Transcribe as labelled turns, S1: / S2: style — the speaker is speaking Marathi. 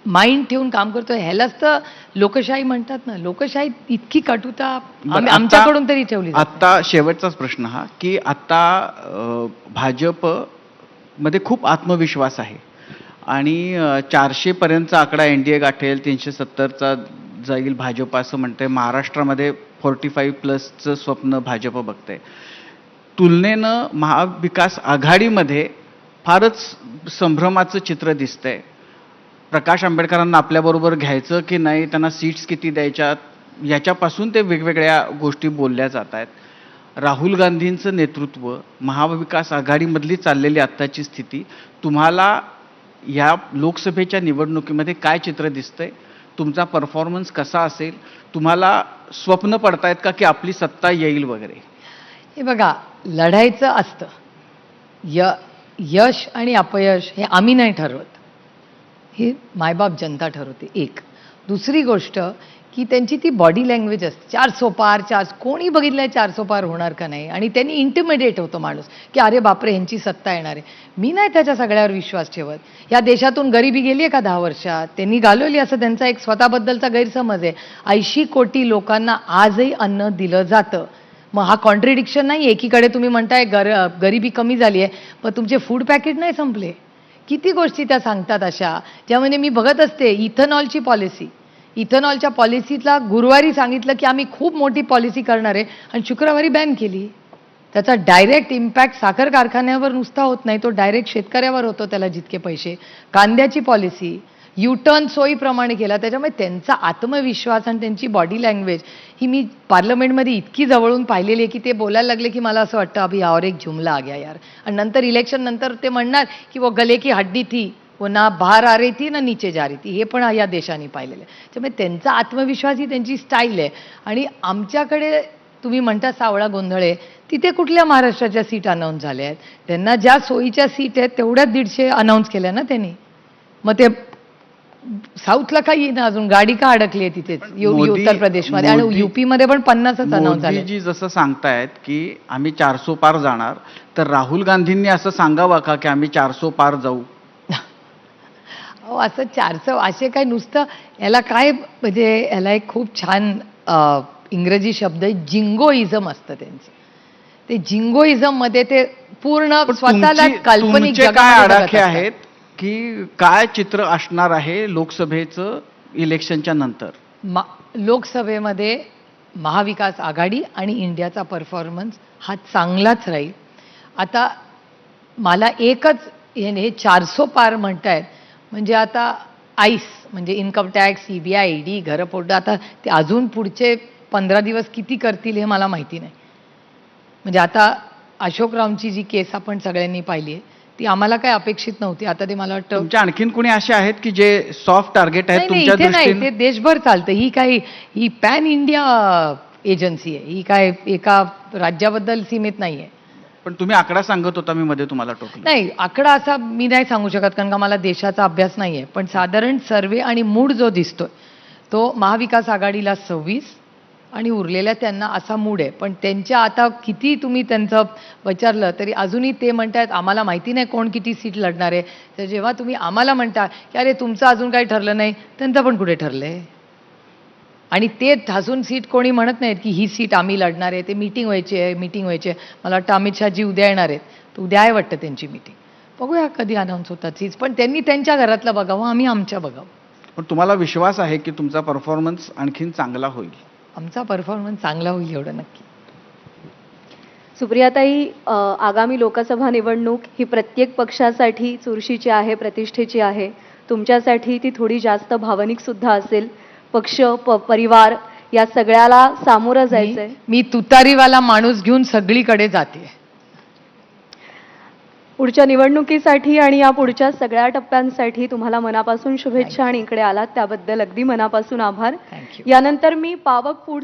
S1: माइंड ठेवून काम करतोय, ह्यालाच तर लोकशाही म्हणतात ना. लोकशाही इतकी कटुता आमच्याकडून तरी ठेवली जाते.
S2: आता शेवटचाच प्रश्न हा, की आता भाजप मध्ये खूप आत्मविश्वास आहे आणि 400 पर्यंतचा आकडा एनडीए गाठेल, 370चा जाईल भाजप असं म्हणते. महाराष्ट्रामध्ये 45+चं स्वप्न भाजप बघते. तुलनेनं महाविकास आघाडीमध्ये फारच संभ्रमाचं चित्र दिसतंय. प्रकाश आंबेडकरांना आपल्याबरोबर घ्यायचं की नाही, त्यांना सीट्स किती द्यायच्या, याच्यापासून ते वेगवेगळ्या गोष्टी बोलल्या जात आहेत. राहुल गांधींचं नेतृत्व, महाविकास आघाडीमधली चाललेली आत्ताची स्थिती, तुम्हाला या लोकसभेच्या निवडणुकीमध्ये काय चित्र दिसतंय? तुमचा परफॉर्मन्स कसा असेल? तुम्हाला स्वप्न पडतायत का की आपली सत्ता येईल वगैरे?
S1: हे बघा, लढायचं असतं. यश आणि अपयश हे आम्ही नाही ठरवत, हे मायबाप जनता ठरवते. एक दुसरी गोष्ट की त्यांची ती बॉडी लँग्वेज असते. 400 पार, कोणी बघितलंय 400 पार होणार का नाही, आणि त्यांनी इंटिमिडेट होतो माणूस की अरे बापरे ह्यांची सत्ता येणार आहे. मी नाही त्याच्या सगळ्यावर विश्वास ठेवत. या देशातून गरिबी गेली आहे का 10 वर्षात? त्यांनी घालवली असं त्यांचा एक स्वतःबद्दलचा गैरसमज आहे. 80 कोटी लोकांना आजही अन्न दिलं जातं. मग हा कॉन्ट्रडिक्शन नाही. एकीकडे तुम्ही म्हणताय गरिबी कमी झाली आहे, पण तुमचे फूड पॅकेट नाही संपले. किती गोष्टी त्या सांगतात अशा, ज्यामध्ये मी बघत असते. इथेनॉलची पॉलिसी, इथेनॉलच्या पॉलिसीला गुरुवारी सांगितलं की आम्ही खूप मोठी पॉलिसी करणार आहे, आणि शुक्रवारी बॅन केली. त्याचा डायरेक्ट इम्पॅक्ट साखर कारखान्यावर नुसता होत नाही, तो डायरेक्ट शेतकऱ्यावर होतो, त्याला जितके पैसे. कांद्याची पॉलिसी युटर्न सोयीप्रमाणे केला. त्याच्यामुळे त्यांचा आत्मविश्वास आणि त्यांची बॉडी लँग्वेज ही मी पार्लमेंटमध्ये इतकी जवळून पाहिलेली आहे की ते बोलायला लागले की मला असं वाटतं अभि और एक जुमला आ गया यार. आणि नंतर इलेक्शन नंतर ते म्हणणार की वो गले की हड्डी थी, वो ना बाहेर आ रही थी ना नीचे जा रही थी. हे पण या देशाने पाहिलेलं आहे. त्यामुळे त्यांचा आत्मविश्वास ही त्यांची स्टाईल आहे. आणि आमच्याकडे तुम्ही म्हणता सावळा गोंधळे, तिथे कुठल्या महाराष्ट्राच्या सीट अनाऊन्स झाल्या आहेत? त्यांना ज्या सोयीच्या सीट आहेत तेवढ्याच 150 अनाऊन्स केल्या ना त्यांनी. मग ते साऊथला काही ना, अजून गाडी का अडकली आहे तिथेच उत्तर प्रदेशमध्ये, आणि युपी मध्ये पण 50च अनाऊन्स झाले.
S2: मोदीजी जसं सांगतायत की आम्ही 400 पार जाणार, तर राहुल गांधींनी असं सांगावं का की आम्ही 400 पार जाऊ?
S1: असं 400 असे काय नुसतं, याला काय म्हणजे याला एक खूप छान इंग्रजी शब्द आहे, जिंगोइझम असतं त्यांचं. ते जिंगोइझम मध्ये ते पूर्ण स्वतःला काल्पनिक
S2: काय आडाखे आहेत की काय चित्र असणार आहे लोकसभेचं इलेक्शनच्या नंतर?
S1: लोकसभेमध्ये महाविकास आघाडी आणि इंडियाचा परफॉर्मन्स हा चांगलाच राहील. आता मला एकच, हे 400 पार म्हणतायत म्हणजे आता आईस म्हणजे इन्कम टॅक्स, सीबीआय, ईडी, घरफोड, आता ते अजून पुढचे 15 दिवस किती करतील हे मला माहिती नाही. म्हणजे आता अशोकरावांची जी केस आपण सगळ्यांनी पाहिली आहे ती आम्हाला काय अपेक्षित नव्हती. आता ते मला वाटतं
S2: तुमच्या आणखीन कोणी असे आहेत की जे सॉफ्ट टार्गेट आहेत तुमच्या दृष्टीने?
S1: ते देशभर चालतं. ही पॅन इंडिया एजन्सी आहे. ही काय एका राज्याबद्दल सीमित नाहीये.
S2: पण तुम्ही आकडा सांगत होता, मी मध्ये तुम्हाला टोकलं.
S1: नाही, आकडा असा मी नाही सांगू शकत, कारण का मला देशाचा अभ्यास नाहीये. पण साधारण सर्वे आणि मूड जो दिसतोय तो महाविकास आघाडीला 26 आणि उरलेल्या त्यांना असा मूड आहे. पण त्यांच्या आता किती तुम्ही त्यांचं विचारलं तरी अजूनही ते म्हणतात आम्हाला माहिती नाही कोण किती सीट लढणार आहे. तर जेव्हा तुम्ही आम्हाला म्हणता की अरे तुमचं अजून काही ठरलं नाही, त्यांचं पण कुठे ठरलंय? आणि ते अजून सीट कोणी म्हणत नाहीत की ही सीट आम्ही लढणार आहे. ते मीटिंग व्हायची आहे. मला वाटतं अमित शहाजी उद्या येणार आहेत, तर उद्या आहे वाटतं त्यांची मीटिंग. बघूया कधी अनाऊन्स होतात सीट्स. पण त्यांनी त्यांच्या घरातलं बघावं, आम्ही आमच्या बघावं.
S2: पण तुम्हाला विश्वास आहे की तुमचा परफॉर्मन्स आणखीन चांगला होईल?
S1: आमचा परफॉर्मन्स चांगला होईल एवढं नक्की.
S3: सुप्रियाताई, आगामी लोकसभा निवडणूक ही प्रत्येक पक्षासाठी चुरशीची आहे, प्रतिष्ठेची आहे. तुमच्यासाठी ती थोडी जास्त भावनिक सुद्धा असेल. पक्ष, परिवार या सगळ्याला सामोरं जायचंय.
S1: मी तुतारीवाला माणूस घेऊन सगळीकडे जाते.
S3: पुढच्या निवडणुकीसाठी आणि या पुढच्या सगळ्या टप्प्यांसाठी तुम्हाला मनापासून शुभेच्छा. आणि इकडे आलात त्याबद्दल अगदी मनापासून आभार. यानंतर मी पावक फूड